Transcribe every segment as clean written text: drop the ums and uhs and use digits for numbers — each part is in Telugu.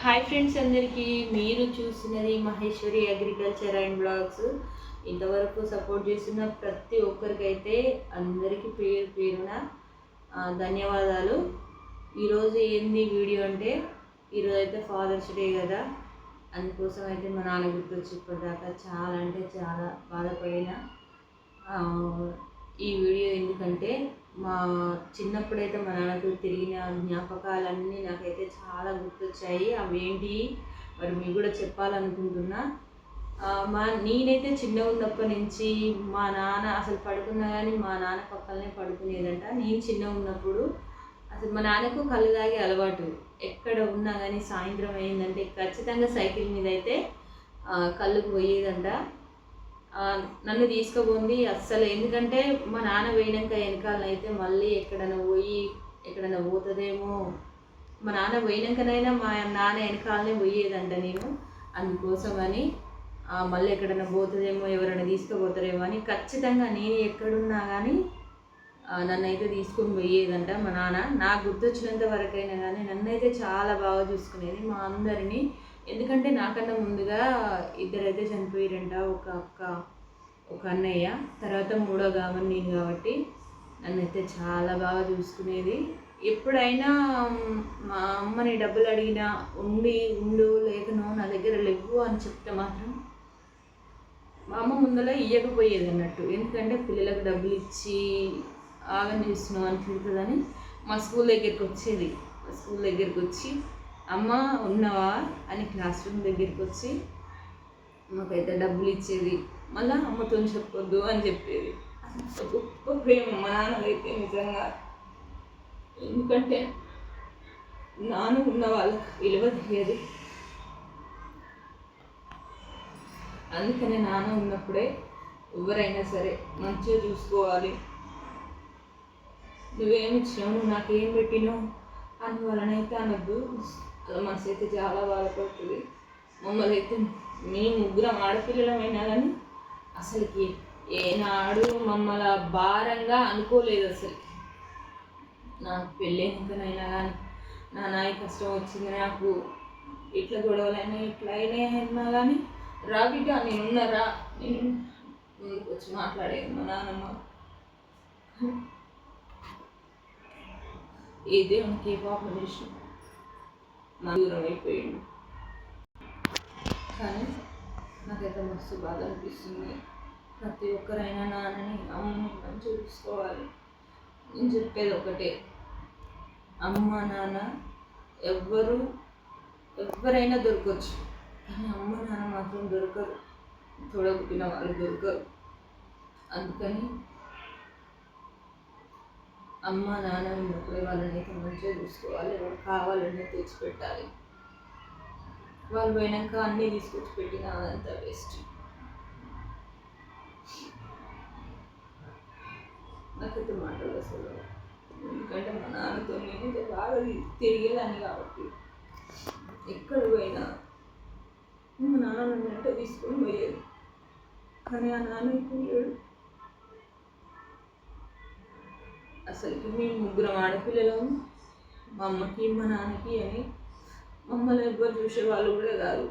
హాయ్ ఫ్రెండ్స్ అందరికీ, మీరు చూస్తున్నది మహేశ్వరి అగ్రికల్చర్ అండ్ బ్లాగ్స్. ఇంతవరకు సపోర్ట్ చేసిన ప్రతి ఒక్కరికైతే అందరికీ పేరు పేరున ధన్యవాదాలు. ఈరోజు ఏంది వీడియో అంటే, ఈరోజు అయితే ఫాదర్స్ డే కదా, అందుకోసం అయితే మా నాన్న గుర్తొచ్చి ఇప్పటిదాకా చాలా అంటే చాలా బాధపడిన. ఈ వీడియో ఎందుకంటే, మా చిన్నప్పుడైతే మా నాన్నతో తిరిగిన జ్ఞాపకాలన్నీ నాకైతే చాలా గుర్తొచ్చాయి. అవి ఏంటి మరి మీకు కూడా చెప్పాలనుకుంటున్నా. నేనైతే చిన్నగా ఉన్నప్పటి నుంచి మా నాన్న అసలు పడుకున్నా కానీ మా నాన్న పక్కనే పడుకునేదంట. నేను చిన్నగా ఉన్నప్పుడు అసలు మా నాన్నకు కళ్ళు తాగే అలవాటు. ఎక్కడ ఉన్నా కానీ సాయంత్రం అయిందంటే ఖచ్చితంగా సైకిల్ మీద అయితే కళ్ళుకు పోయేదంట. నన్ను తీసుకుపోంది అస్సలు. ఎందుకంటే మా నాన్న పోయినాక వెనకాలనైతే మళ్ళీ ఎక్కడైనా పోతుందేమో, మా నాన్న పోయినాకనైనా మా నాన్న వెనకాలనే పోయేదంట నేను. అందుకోసమని మళ్ళీ ఎక్కడైనా పోతుందేమో, ఎవరైనా తీసుకుపోతారేమో అని ఖచ్చితంగా నేను ఎక్కడున్నా కానీ నన్ను అయితే తీసుకొని పోయేదంట మా నాన్న. నాకు గుర్తొచ్చినంత వరకైనా కానీ నన్నైతే చాలా బాగా చూసుకునేది మా అందరినీ. ఎందుకంటే నాకన్నా ముందుగా ఇద్దరైతే చనిపోయారంట, ఒక అక్క ఒక అన్నయ్య, తర్వాత మూడో గామని నేను. కాబట్టి నన్నైతే చాలా బాగా చూసుకునేది. ఎప్పుడైనా మా అమ్మని డబ్బులు అడిగినా ఉండు లేకనో నా దగ్గర లేవు అని చెప్తే మాత్రం మా అమ్మ ముందర ఇవ్వకపోయేది అన్నట్టు. ఎందుకంటే పిల్లలకు డబ్బులు ఇచ్చి ఆగం చేస్తున్నావు అని తిడుతుందని మా స్కూల్ దగ్గరికి వచ్చి అమ్మ ఉన్నవా అని క్లాస్ రూమ్ దగ్గరికి వచ్చి మాకైతే డబ్బులు ఇచ్చేది. మళ్ళీ అమ్మతో చెప్పొద్దు అని చెప్పేది. అసలు గొప్ప ప్రేమ మా నాన్నదైతే నిజంగా. ఎందుకంటే నాన్న ఉన్న వాళ్ళకి విలువ తెలియదు. అందుకనే నాన్న ఉన్నప్పుడే ఎవరైనా సరే మంచిగా చూసుకోవాలి. నువ్వేమి ఇచ్చినావు, నువ్వు నాకేం పెట్టినావు అని వాళ్ళనైతే అనొద్దు. అలా మనసు అయితే చాలా బాధపడుతుంది. మమ్మల్ని అయితే మేము ముగ్గురం ఆడపిల్లలమైనా కానీ అసలుకి ఏనాడు మమ్మల్ని భారంగా అనుకోలేదు. అసలు నాకు పెళ్ళైనాకనైనా కానీ నా నాయ కష్టం వచ్చింది, నాకు ఇట్లా గొడవలైనా ఇట్లా అయినా కానీ రా బిడ్డ నేనున్నారా, నేను ముందుకు వచ్చి మాట్లాడేది మా నాన్నమ్మ. ఏ దేవునికి ఏ పాపం చేసిన నా దూరం అయిపోయింది. కానీ నాకైతే మస్తు బాధ అనిపిస్తుంది. ప్రతి ఒక్కరైనా నాన్నని అమ్మని మంచిగా చూసుకోవాలి. నేను చెప్పేది ఒకటే, అమ్మ నాన్న ఎవరైనా దొరకవచ్చు, కానీ అమ్మ నాన్న మాత్రం దొరకరు. తోడబుట్టిన వాళ్ళు దొరకరు. అందుకని అమ్మ నాన్న ఉన్నప్పుడే వాళ్ళని అయితే మంచిగా చూసుకోవాలి. ఎవరు కావాలనే తెచ్చిపెట్టాలి. వాళ్ళు పోయినాక అన్నీ తీసుకొచ్చి పెట్టిన అదంతా వేస్ట్. నాకైతే మాటలు అసలు. ఎందుకంటే మా నాన్నతో నేనైతే బాగా తిరిగేదాన్ని కాబట్టి ఎక్కడ పోయినా మా నాన్న నన్ను అంటే తీసుకొని పోయేది. కానీ ఆ నాన్న ఇప్పుడు లేడు. అసలుకి మేము ముగ్గురం ఆడపిల్లలం, మా అమ్మకి మా నాన్నకి అని. మమ్మల్ని ఎవ్వరు చూసేవాళ్ళు కూడా కాదు.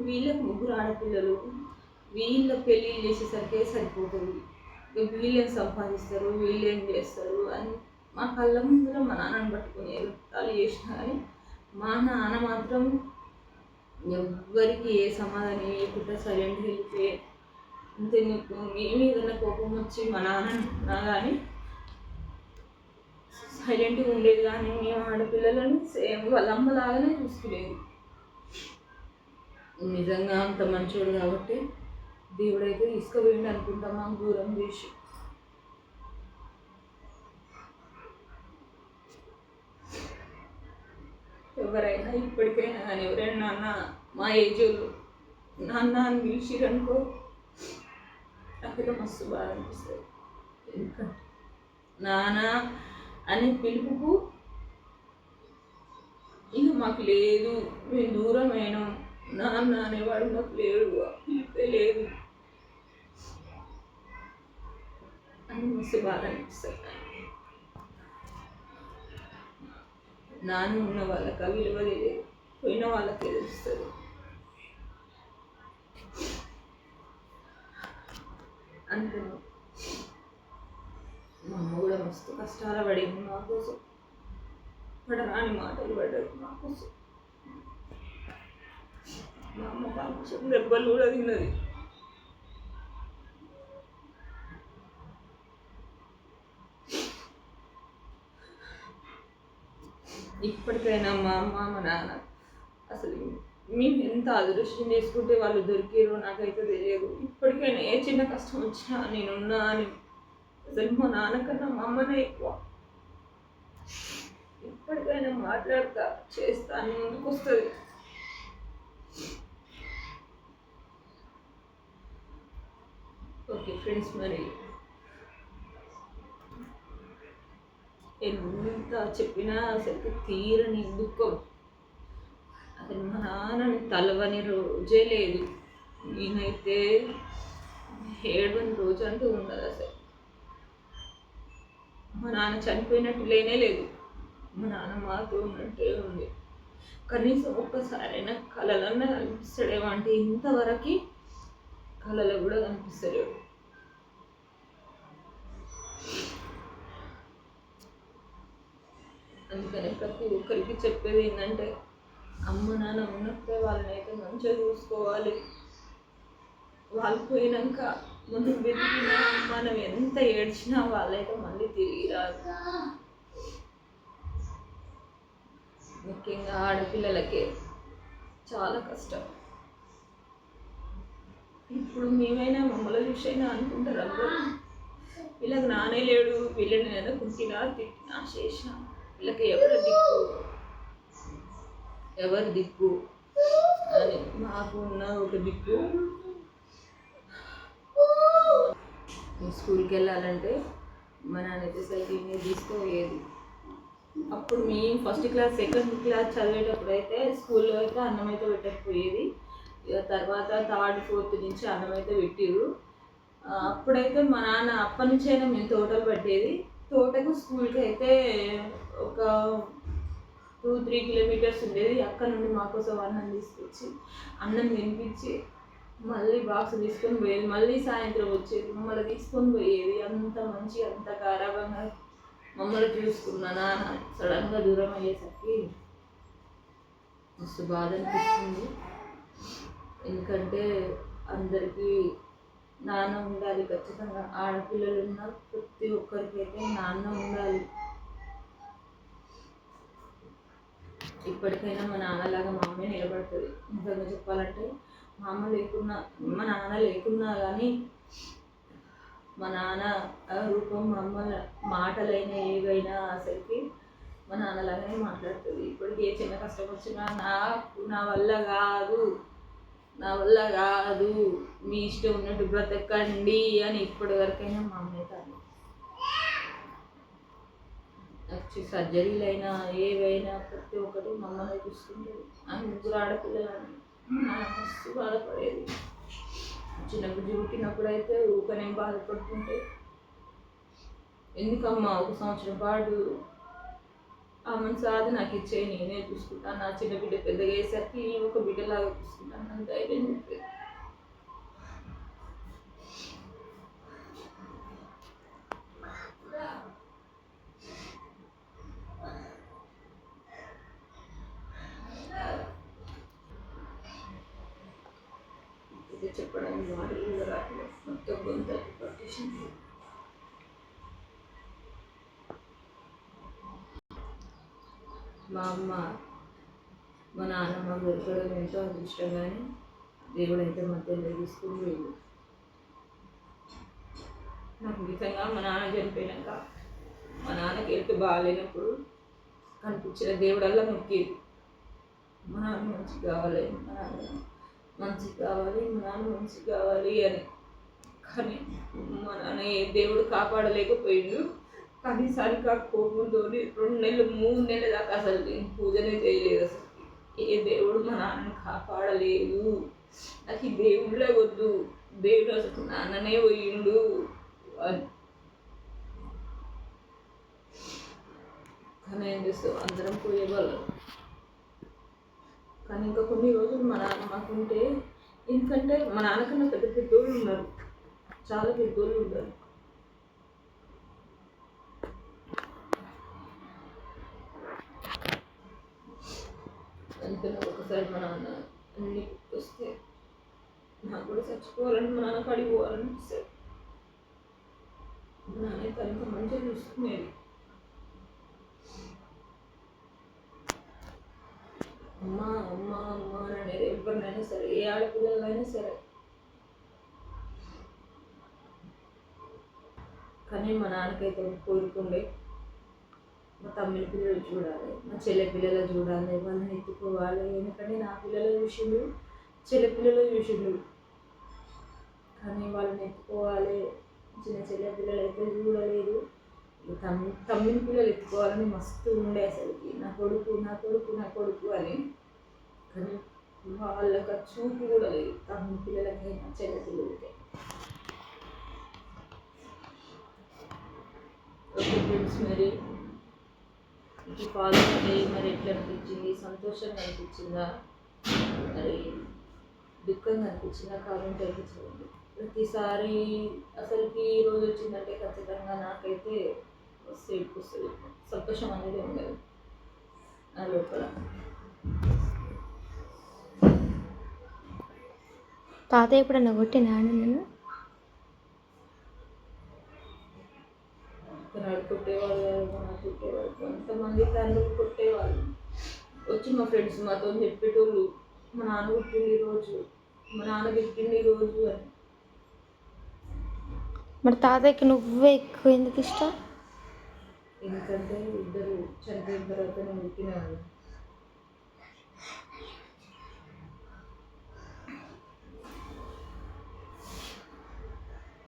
వీళ్ళకి ముగ్గురు ఆడపిల్లలు, వీళ్ళ పెళ్ళి చేసేసరికి సరిపోతుంది. వీళ్ళేం సంపాదిస్తారు, వీళ్ళేం చేస్తారు అని మా కళ్ళ ముందులో మా నాన్నని పట్టుకుని ఎగతాళి చేసినా కానీ మా నాన్న మాత్రం ఎవ్వరికి ఏ సమాధానం ఇవ్వకుండా సైలెంట్గా వెళ్ళిపోయి అంతెందుకు మేము ఏదైనా కోపం వచ్చి మా నాన్న కానీ సైలెంట్గా ఉండేది. కానీ మేము ఆడపిల్లలను సేమ్ వాళ్ళ అమ్మలాగానే చూసుకునేది. నిజంగా అంత మంచోడు కాబట్టి దేవుడైతే తీసుకుపోయింది అనుకుంటా మాకు దూరం చేసి. ఎవరైనా ఇప్పటికైనా కానీ ఎవరైనా నాన్న మా ఏజోళ్ళు నాన్న అని పిలిచిరనుకో నాకైతే మస్తు బాగా అనిపిస్తుంది. ఎందుకంటే నాన్న అని పిలుపుకు ఇక మాకు లేదు, మేము దూరం అయినాం, నాన్న అనేవాడు మాకు లేడు, పిలిపే లేదు అని మస్తు బాగా అనిపిస్తుంది. నాన్న ఉన్న వాళ్ళకి విలువ తెలియదు, పోయిన వాళ్ళకే తెలుస్తుంది. అందుకని మా అమ్మ కూడా మస్తు కష్టాలు పడింది మా కోసం, పడరాని మాటలు పడ్డది మా కోసం. మా అమ్మ కొంచెం దెబ్బలు కూడా తిన్నది. ఇప్పటికైనా మా అమ్మ మా నాన్న అసలు మేము ఎంత అదృష్టం చేసుకుంటే వాళ్ళు దొరికారో నాకైతే తెలియదు. ఇప్పటికైనా ఏ చిన్న కష్టం వచ్చినా నేనున్నా అని అసలు మా నాన్నకన్నా మా అమ్మనే ఎక్కువ. ఇప్పటికైనా మాట్లాడతా చేస్తా అని ముందుకు వస్తుంది. ఓకే ఫ్రెండ్స్, మరి ఎంత చెప్పినా అసలు తీరని దుఃఖం. అసలు మా నాన్నని తలవని రోజే లేదు. నేనైతే ఏడవని రోజు అంటూ ఉండదు. అసలు మా నాన్న చనిపోయినట్టు లేనే లేదు. మా నాన్న మాతో ఉన్నట్టే ఉంది. కనీసం ఒక్కసారైనా కళలన్నా కనిపిస్తాడేమో అంటే ఇంతవరకు కళలో కూడా కనిపిస్తలేడు. అందుకని ప్రతి ఒక్కరికి చెప్పేది ఏంటంటే అమ్మ నాన్న ఉన్నప్పుడే వాళ్ళని అయితే మంచిగా చూసుకోవాలి. వాళ్ళు పోయినాక మనం వెతికినా మనం ఎంత ఏడ్చినా వాళ్ళైతే మళ్ళీ తిరిగి రాదు. ముఖ్యంగా ఆడపిల్లలకే చాలా కష్టం. ఇప్పుడు మేమైనా మమ్మల్ని చూసైనా అనుకుంటారు అందరూ, వీళ్ళకి నానే లేడు, వీళ్ళని నేను కుట్టినా తిట్టినా చేసినా వీళ్ళకి ఎవరు దిక్కు అని. మాకు ఉన్న ఒక దిక్కు, స్కూల్కి వెళ్ళాలంటే మా నాన్న అయితే సైకిల్ మీద తీసుకుపోయేది. అప్పుడు మేము ఫస్ట్ క్లాస్ సెకండ్ క్లాస్ చదివేటప్పుడు అయితే స్కూల్లో అయితే అన్నం అయితే పెట్టకపోయేది. ఇక తర్వాత థర్డ్ ఫోర్త్ నుంచి అన్నం అయితే పెట్టిరు. అప్పుడైతే మా నాన్న అప్పటి నుంచి అయినా మేము తోటలు పట్టేది. తోటకు స్కూల్కి అయితే ఒక 2-3 కిలోమీటర్స్ ఉండేది. అక్కడ నుండి మా కోసం అన్నం తీసుకొచ్చి అన్నం తినిపించి మళ్ళీ బాక్స్ తీసుకొని పోయేది. మళ్ళీ సాయంత్రం వచ్చేది, మమ్మల్ని తీసుకొని పోయేది. అంత మంచి అంత గారాబంగా మమ్మల్ని చూసుకున్న నాన్న సడన్గా దూరం అయ్యేసరికి మస్తు బాధ అనిపిస్తుంది. ఎందుకంటే అందరికీ నాన్న ఉండాలి ఖచ్చితంగా. ఆడపిల్లలు ఉన్న ప్రతి ఒక్కరికి అయితే నాన్న ఉండాలి. ఇప్పటికైనా మా నాన్నలాగా మా అమ్మే నిలబడుతుంది. నిజంగా చెప్పాలంటే మా నాన్న లేకున్నా కానీ మా నాన్న రూపం, మా అమ్మ మాటలైనా ఏవైనా అసలుకి మా నాన్నలాగానే మాట్లాడుతుంది. ఇప్పటికి ఏ చిన్న కష్టం వచ్చినా నా వల్ల కాదు, మీ ఇష్టం ఉన్నట్టు బ్రతకండి అని ఇప్పటి వరకైనా మా అమ్మ అవుతాను. సర్జరీలైనా ఏవైనా ప్రతి ఒక్కటి మా అమ్మనే చూసుకుంటుంది. ఆ 3 ఆడపిల్లలని మస్తు బాధపడేది. చిన్నప్పుడు పుట్టినప్పుడు అయితే ఊకనే బాధపడుతుంటే, ఎందుకమ్మా 1 సంవత్సరం పాటు ఆమెను సాధి నాకు ఇచ్చే, నేనే చూసుకుంటాను, నా చిన్న బిడ్డ పెద్దగా అయ్యేసరికి ఒక బిడ్డలాగా చూసుకుంటాను అని ధైర్యం చెప్పేది. ఇది చెప్పడానికి మాటలు కూడా రావట్లేదు. మొత్తం గొంతు పట్టేసింది. మా అమ్మ మా నాన్నమ్మ దొరకడం ఎంతో అదృష్టం, కానీ దేవుడు అయితే మధ్యలో తీసుకుని వెళ్ళి నాకు నిజంగా మా నాన్న చనిపోయినాక మా నాన్నకి హెల్త్ బాగాలేనప్పుడు కనిపించిన దేవుడల్లా మొక్కేది. మా నాన్న మంచిగా కావాలి, మా నాన్న మంచిగా కావాలి, మా నాన్న మంచిగా కావాలి అని. కానీ మా నాన్న ఏ దేవుడు కాపాడలేకపోయిండు. కనీసానికి ఆ కోపంతో 2 నెలలు 3 నెలల దాకా అసలు నేను పూజనే చేయలేదు. అసలు ఏ దేవుడు మా నాన్నని కాపాడలేదు. నాకు ఈ దేవుళ్ళే వద్దు, దేవుడు అసలు నాన్ననే పోయిండు అని. కానీ ఏం చేస్తావు, అందరం పోయేవాళ్ళం. కానీ ఇంకా కొన్ని రోజులు మా నాన్న మాకుంటే, ఎందుకంటే మా నాన్నకన్నా పెద్ద పెద్దోళ్ళు ఉన్నారు, చాలా పెద్దోళ్ళు ఉన్నారు. అందుకని ఒకసారి మా నాన్న అన్ని వస్తే నాకు కూడా చచ్చిపోవాలని మా నాన్న కాడికి పోవాలనిపిస్తుంది. మా నాన్న అయితే అంత మంచిగా చూసుకునేది. అమ్మ అమ్మ అమ్మ అనేది ఎవరినైనా సరే, ఏ ఆడపిల్లలైనా సరే. కానీ మా నాన్నకైతే కోరుకుండే మా తమ్ముని పిల్లలు చూడాలి, మా చెల్లె పిల్లలు చూడాలి, వాళ్ళని ఎత్తుకోవాలి. ఎందుకంటే నా పిల్లలు చూసిండు, చెల్లె పిల్లలు చూసిండు, కానీ వాళ్ళని ఎత్తుకోవాలి. చిన్న చెల్లె పిల్లలు అయితే చూడలేదు. తమ్ముని పిల్లలు ఎత్తుకోవాలని మస్తు ఉండే అసలుకి, నా కొడుకు నా కొడుకు నా కొడుకు అని. కానీ వాళ్ళకి చూపు కూడా లేదు, తమ్ముని పిల్లలకి నా చెల్లె పిల్లలకి. ఓకే ఫ్రెండ్స్, మరి ఈ ఫాదర్స్ డే మరి ఎట్లా అనిపించింది? సంతోషంగా అనిపించిందా, మరి దుఃఖంగా అనిపించిందా? కామెంట్ అయితే చేయండి. ప్రతిసారి అసలుకి ఈ రోజు వచ్చిందంటే ఖచ్చితంగా నాకైతే ఏడుపు వస్తుంది, సంతోషం అనేది ఉండదు నా లోపల. తాతయ్య ఎప్పుడన్నా కొట్టినాడు నేను? నాడు కొట్టేవాళ్ళు, కొట్టేవాళ్ళు, కొంతమంది తండ్రులు కొట్టేవాళ్ళు. వచ్చి మా ఫ్రెండ్స్ మాతో చెప్పేటోళ్ళు, మా నాన్న పుట్టింది ఈరోజు, మా నాన్న తిట్టింది ఈరోజు అని. మరి తాతయ్యకి నువ్వే ఎక్కువ ఎందుకు ఇష్టం? ఎందుకంటే ఇద్దరు చనిపోయిన తర్వాత నేను పుట్టిన